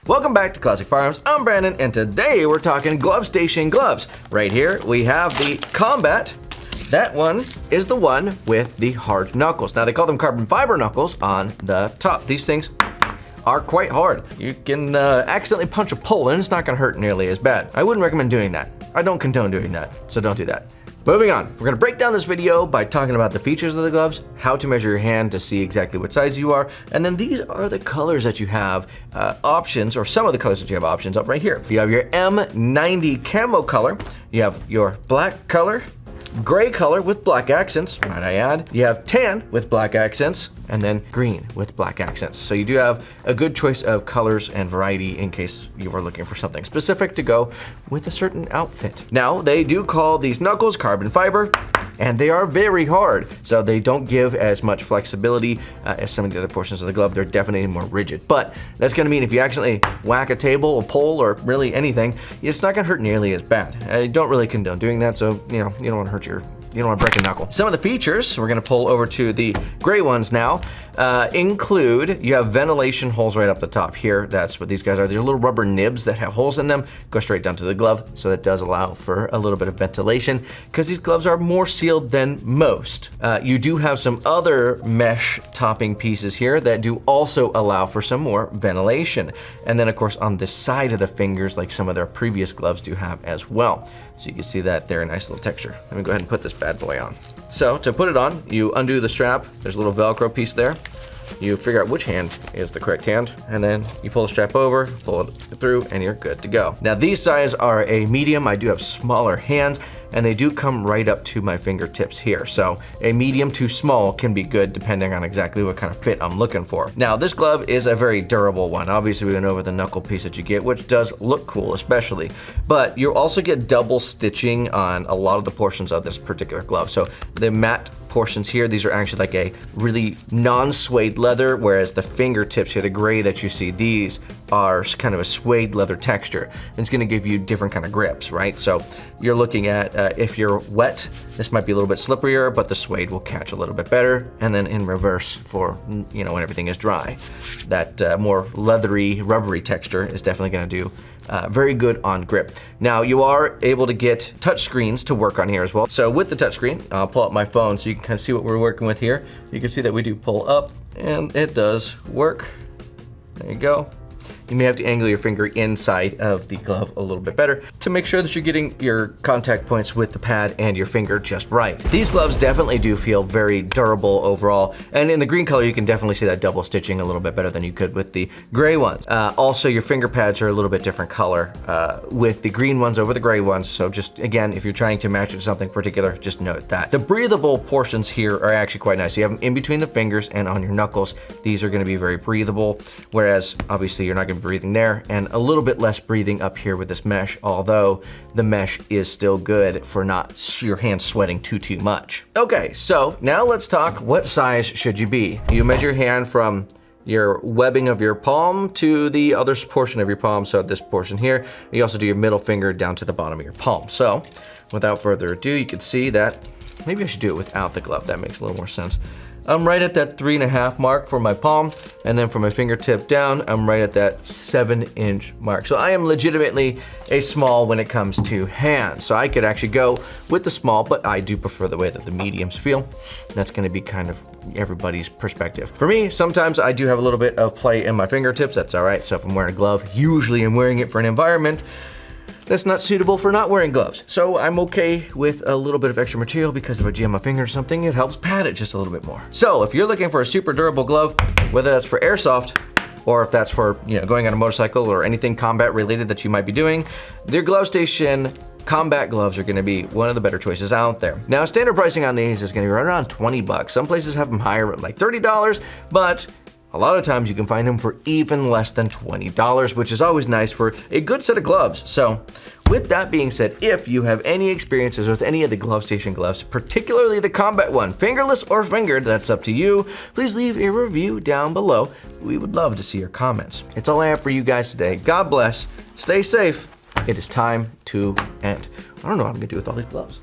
Welcome back to Classic Firearms. I'm Brandon, and today we're talking glove station gloves. Right here we have the Combat. That one is the one with the hard knuckles. Now they call them carbon fiber knuckles on the top. These things are quite hard. You can accidentally punch a pole and it's not gonna hurt nearly as bad. I wouldn't recommend doing that. I don't condone doing that, so don't do that. Moving on, we're gonna break down this video by talking about the features of the gloves, how to measure your hand to see exactly what size you are, and then these are the colors that you have options, or some of the colors that you have options up right here. You have your M90 camo color, you have your black color, gray color with black accents, might I add. You have tan with black accents, and then green with black accents. So you do have a good choice of colors and variety in case you are looking for something specific to go with a certain outfit. Now, they do call these knuckles carbon fiber, and they are very hard, so they don't give as much flexibility as some of the other portions of the glove. They're definitely more rigid, but that's gonna mean if you accidentally whack a table, a pole, or really anything, it's not gonna hurt nearly as bad. I don't really condone doing that, so you don't wanna hurt you don't want to break a knuckle. Some of the features, we're gonna pull over to the gray ones now, include, you have ventilation holes right up the top here. That's what these guys are. They're little rubber nibs that have holes in them, go straight down to the glove, so that does allow for a little bit of ventilation, because these gloves are more sealed than most. You do have some other mesh topping pieces here that do also allow for some more ventilation. And then of course on the side of the fingers, like some of their previous gloves do have as well. So you can see that they're a nice little texture. Let me go ahead and put this bad boy on. So to put it on, you undo the strap. There's a little Velcro piece there. You figure out which hand is the correct hand, and then you pull the strap over, pull it through, and you're good to go. Now these sizes are a medium. I do have smaller hands, and they do come right up to my fingertips here. So a medium to small can be good depending on exactly what kind of fit I'm looking for. Now this glove is a very durable one. Obviously we went over the knuckle piece that you get, which does look cool especially, but you also get double stitching on a lot of the portions of this particular glove. So the matte portions here, these are actually like a really non-suede leather, whereas the fingertips here, the gray that you see, these are kind of a suede leather texture. It's gonna give you different kind of grips, right? So you're looking at, if you're wet, this might be a little bit slipperier, but the suede will catch a little bit better. And then in reverse for, when everything is dry, that more leathery, rubbery texture is definitely gonna do very good on grip. Now you are able to get touch screens to work on here as well. So with the touch screen, I'll pull up my phone so you can kind of see what we're working with here. You can see that we do pull up and it does work. There you go. You may have to angle your finger inside of the glove a little bit better to make sure that you're getting your contact points with the pad and your finger just right. These gloves definitely do feel very durable overall, and in the green color you can definitely see that double stitching a little bit better than you could with the gray ones. Also your finger pads are a little bit different color with the green ones over the gray ones, so just again, if you're trying to match it to something particular, just note that. The breathable portions here are actually quite nice. You have them in between the fingers and on your knuckles. These are gonna be very breathable, whereas obviously you're not gonna breathing there, and a little bit less breathing up here with this mesh, although the mesh is still good for not your hands sweating too much. Okay, so now let's talk, what size should you be? You measure your hand from your webbing of your palm to the other portion of your palm, so this portion here. You also do your middle finger down to the bottom of your palm. So without further ado, you can see that, maybe I should do it without the glove, that makes a little more sense. I'm right at that 3.5 mark for my palm, and then from my fingertip down, I'm right at that 7-inch mark. So I am legitimately a small when it comes to hands. So I could actually go with the small, but I do prefer the way that the mediums feel. That's gonna be kind of everybody's perspective. For me, sometimes I do have a little bit of play in my fingertips, that's all right. So if I'm wearing a glove, usually I'm wearing it for an environment that's not suitable for not wearing gloves. So I'm okay with a little bit of extra material, because if I jam my finger or something, it helps pad it just a little bit more. So if you're looking for a super durable glove, whether that's for airsoft, or if that's for going on a motorcycle or anything combat related that you might be doing, their glove station combat gloves are gonna be one of the better choices out there. Now, standard pricing on these is gonna be right around 20 bucks. Some places have them higher, like $30, but a lot of times you can find them for even less than $20, which is always nice for a good set of gloves. So with that being said, if you have any experiences with any of the glove station gloves, particularly the combat one, fingerless or fingered, that's up to you, please leave a review down below. We would love to see your comments. It's all I have for you guys today. God bless, stay safe. It is time to end. I don't know what I'm gonna do with all these gloves.